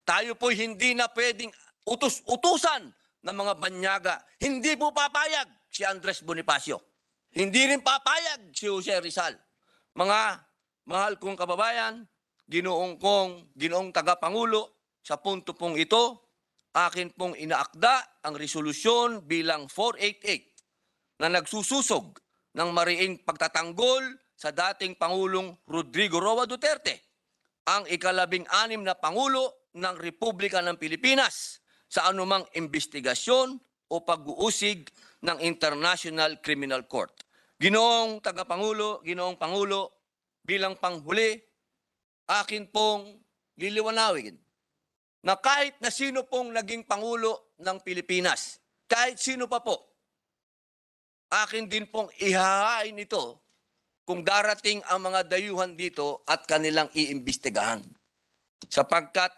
Tayo po hindi na pwedeng utos-utusan ng mga banyaga. Hindi po papayag si Andres Bonifacio. Hindi rin papayag si Jose Rizal. Mga mahal kong kababayan, ginoong tagapangulo, sa punto pong ito, akin pong inaakda ang resolusyon bilang 488 na nagsususog ng mariing pagtatanggol sa dating Pangulong Rodrigo Roa Duterte, ang ika-16 na Pangulo ng Republika ng Pilipinas sa anumang investigasyon o pag-uusig ng International Criminal Court. Ginoong Ginoong Pangulo, bilang panghuli, akin pong liliwanawin na kahit na sino pong naging Pangulo ng Pilipinas, kahit sino pa po, akin din pong ihahain ito kung darating ang mga dayuhan dito at kanilang iimbestigahan. Sapagkat